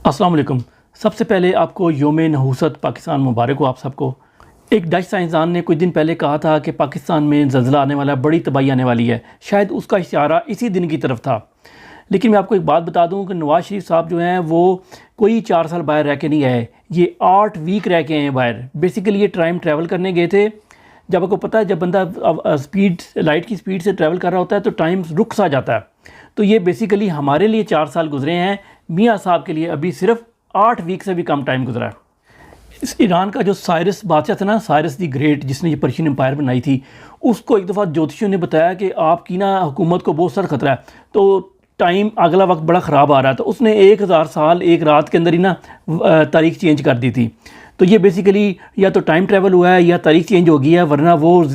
अस्सलाम वालेकुम। सबसे पहले आपको योम नहूसत पाकिस्तान मुबारक हो आप सबको। एक डच साइंसदान ने कुछ दिन पहले कहा था कि पाकिस्तान में ज़लज़ला आने वाला है, बड़ी तबाही आने वाली है। शायद उसका इशारा इसी दिन की तरफ था। लेकिन मैं आपको एक बात बता दूं कि नवाज़ शरीफ साहब जो हैं वो कोई 4 साल बाहर रह के नहीं आए, ये 8 वीक रह के आए हैं बाहर। बेसिकली ये टाइम ट्रैवल करने गए थे। जब आपको पता है जब बंदा लाइट की स्पीड से ट्रैवल कर रहा होता है तो टाइम रुक सा जाता है। तो ये बेसिकली हमारे लिए 4 साल गुजरे हैं, मियाँ साहब के लिए अभी सिर्फ 8 वीक से भी कम टाइम गुजरा है। इस ईरान का जो साइरस बादशाह था ना, साइरस दी ग्रेट, जिसने ये पर्शियन एम्पायर बनाई थी, उसको एक दफ़ा ज्योतिषियों ने बताया कि आपकी ना हुकूमत को बहुत सख्त खतरा है, तो टाइम अगला वक्त बड़ा ख़राब आ रहा है। तो उसने 1000 साल एक रात के अंदर ही ना तारीख चेंज कर दी थी। तो ये बेसिकली या तो टाइम ट्रैवल हुआ है या तारीख चेंज हो गई है, वरना वो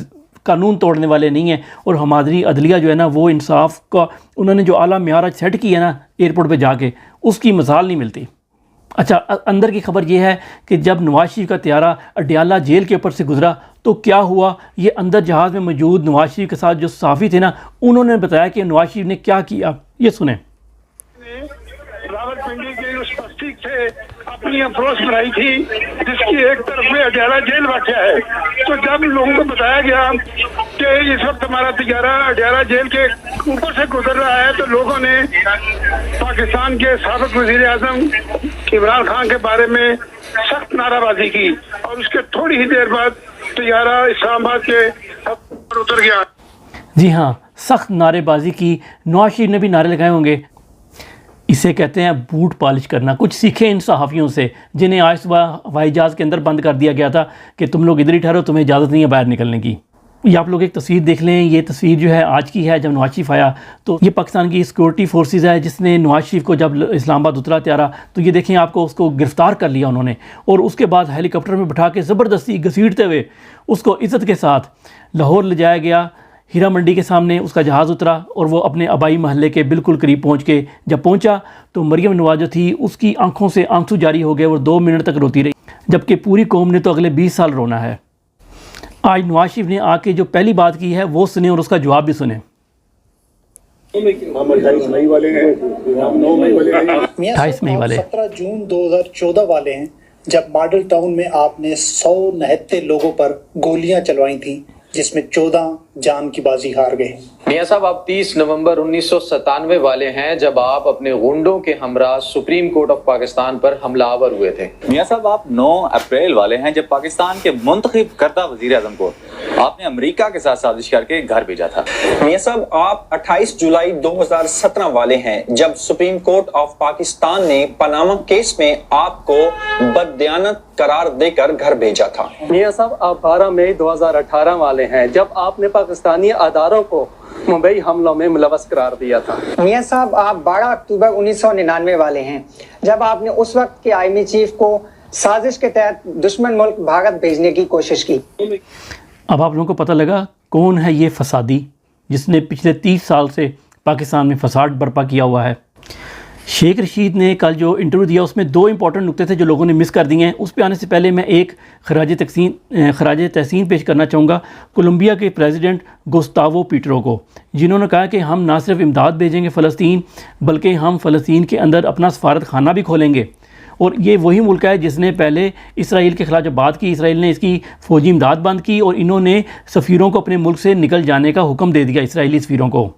कानून तोड़ने वाले नहीं हैं। और हमारी अदलिया जो है ना, वो इंसाफ का उन्होंने जो आला म्यार आज सेट किया ना एयरपोर्ट पे जाके, उसकी मिसाल नहीं मिलती। अच्छा, अंदर की खबर ये है कि जब नवाज शरीफ का त्यारा अडयाला जेल के ऊपर से गुजरा तो क्या हुआ, ये अंदर जहाज़ में मौजूद नवाज शरीफ के साथ जो सहाफ़ी थे ना, उन्होंने बताया कि नवाज शरीफ ने क्या किया। ये सुने। रावलपिंडी के उस बस्ती से अपनी अप्रोच बनाई थी जिसकी एक तरफ में अडयाला जेल वाक़या है। तो जब लोगों को बताया गया कि इस वक्त हमारा तैयारा अडयाला जेल के ऊपर से गुजर रहा है, तो लोगों ने पाकिस्तान के साबिक़ वज़ीर आज़म इमरान खान के बारे में सख्त नाराबाजी की और उसके थोड़ी ही देर बाद तैयारा इस्लामाबाद के उतर गया। जी हाँ, सख्त नारेबाजी की। नवाज शरीफ ने भी नारे लगाए होंगे। इसे कहते हैं बूट पॉलिश करना। कुछ सीखें इन सहाफ़ियों से जिन्हें आज सुबह हवाई जहाज़ के अंदर बंद कर दिया गया था कि तुम लोग इधर ही ठहरो, तुम्हें इजाज़त नहीं है बाहर निकलने की। ये आप लोग एक तस्वीर देख लें। ये तस्वीर जो है आज की है, जब नवाज शरीफ आया। तो ये पाकिस्तान की सिक्योरिटी फोर्सेस है जिसने नवाज शरीफ को जब इस्लामाबाद उतरा त्यारा, तो ये देखें आपको उसको गिरफ़्तार कर लिया उन्होंने, और उसके बाद हेलीकॉप्टर में बिठा के ज़बरदस्ती घसीटते हुए उसको इज़्ज़त के साथ लाहौर ले जाया गया। हीरा मंडी के सामने उसका जहाज़ उतरा और वो अपने आबाई महल्ले के बिल्कुल करीब पहुंच के जब पहुंचा तो मरियम नवाज जो थी उसकी आंखों से आंसू जारी हो गए और 2 मिनट तक रोती रही, जबकि पूरी कौम ने तो अगले 20 साल रोना है। आज नवाज शरीफ ने आके जो पहली बात की है वो सुने और उसका जवाब भी सुने। 28 मई वाले हैं, 28 मई वाले 17 जून 2014 वाले हैं, जब मॉडल टाउन में आपने 100 निहत्ते लोगों पर गोलियां चलवाई थी, जिसमें 14 जान की बाजी हार गए। मियां साहब, आप 30 नवंबर 1997 वाले हैं, जब आप अपने गुंडों के हमरा सुप्रीम कोर्ट ऑफ पाकिस्तान पर हमलावर हुए थे। मियां साहब, आप 9 अप्रैल वाले हैं, जब पाकिस्तान के मुंतखब करदा वजीर आजम को आपने अमेरिका के साथ साजिश करके घर भेजा था। मियां साहब, आप 28 जुलाई 2017 वाले हैं, जब सुप्रीम कोर्ट ऑफ पाकिस्तान ने पनामा केस में आपको बददियानत करार देकर घर भेजा था। मियां साहब, आप 12 मई 2018 वाले हैं, जब आपने पाकिस्तानी अदारों को मुंबई हमलों में मुलवस करार दिया था। मियां साहब, आप 12 अक्टूबर 1999 वाले हैं, जब आपने उस वक्त के आर्मी चीफ को साजिश के तहत दुश्मन मुल्क भारत भेजने की कोशिश की। अब आप लोगों को पता लगा कौन है ये फसादी जिसने पिछले 30 साल से पाकिस्तान में फसाद बर्पा किया हुआ है। शेख रशीद ने कल जो इंटरव्यू दिया उसमें 2 इंपॉर्टेंट नुक्ते थे जो लोगों ने मिस कर दिए हैं। उस पे आने से पहले मैं एक खराज तहसीन पेश करना चाहूँगा कोलंबिया के प्रेसिडेंट गुस्तावो पेट्रो को, जिन्होंने कहा कि हम ना सिर्फ इमदाद भेजेंगे फ़लस्तीन, बल्कि हम फ़लस्तीन के अंदर अपना सफारत खाना भी खोलेंगे। और ये वही मुल्क है जिसने पहले इसराइल के ख़िलाफ़ जब बात की, इसराइल ने इसकी फ़ौजी इमदाद बंद की और इन्होंने सफ़ीरों को अपने मुल्क से निकल जाने का हुक्म दे दिया इसराइली सफ़ीरों को।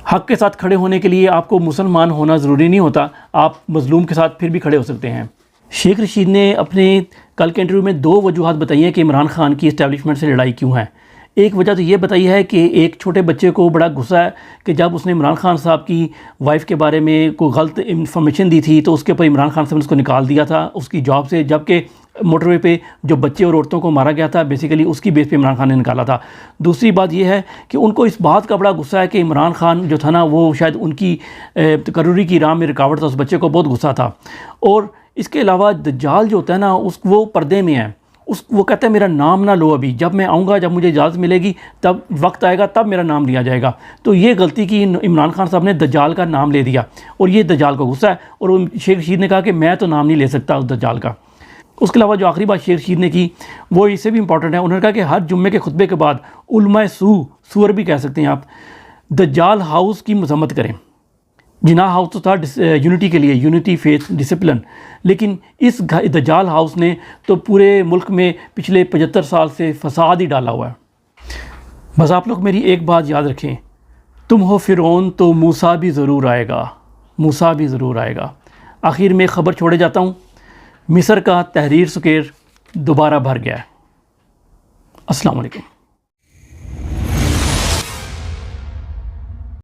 हक़ के साथ खड़े होने के लिए आपको मुसलमान होना ज़रूरी नहीं होता, आप मज़लूम के साथ फिर भी खड़े हो सकते हैं। शेख रशीद ने अपने कल के इंटरव्यू में 2 वजूहात बताई हैं कि इमरान खान की इस्टेब्लिशमेंट से लड़ाई क्यों है। एक वजह तो ये बताई है कि एक छोटे बच्चे को बड़ा गुस्सा है कि जब उसने इमरान खान साहब की वाइफ के बारे में कोई गलत इन्फॉर्मेशन दी थी तो उसके ऊपर इमरान खान साहब ने उसको निकाल दिया था उसकी जॉब से, जबकि मोटरवे पे जो बच्चे और औरतों को मारा गया था बेसिकली उसकी बेस पे इमरान खान ने निकाला था। दूसरी बात यह है कि उनको इस बात का बड़ा गुस्सा है कि इमरान खान जो था ना, वो शायद उनकी तकर्रुरी की राह में रुकावट था, उस बच्चे को बहुत गुस्सा था। और इसके अलावा दज्जाल जो होता है ना, वो पर्दे में है, वो कहता है मेरा नाम ना लो अभी, जब मैं आऊँगा, जब मुझे इजाज़त मिलेगी, तब वक्त आएगा तब मेरा नाम लिया जाएगा। तो ये गलती की इमरान खान साहब ने दज्जाल का नाम ले दिया और ये दज्जाल को गुस्सा है। और शेख रशीद ने कहा कि मैं तो नाम नहीं ले सकता उस दज्जाल का। उसके अलावा जो आखिरी बात शेख रशीद ने की वो इससे भी इंपॉर्टेंट है। उन्होंने कहा कि हर जुम्मे के खुतबे के बाद उलमाए सूअर भी कह सकते हैं आप, दज्जाल हाउस की मजम्मत करें। जिना हाउस तो था यूनिटी के लिए, यूनिटी फेथ डिसिप्लिन, लेकिन इस दज्जाल हाउस ने तो पूरे मुल्क में पिछले 75 साल से फसाद ही डाला हुआ है। बस आप लोग मेरी एक बात याद रखें, तुम हो फ़िरौन तो मूसा भी ज़रूर आएगा, मूसा भी ज़रूर आएगा। आखिर में ख़बर छोड़े जाता हूँ, मिस्र का तहरीर स्क्वायर दोबारा भर गया है। अस्सलाम वालेकुम।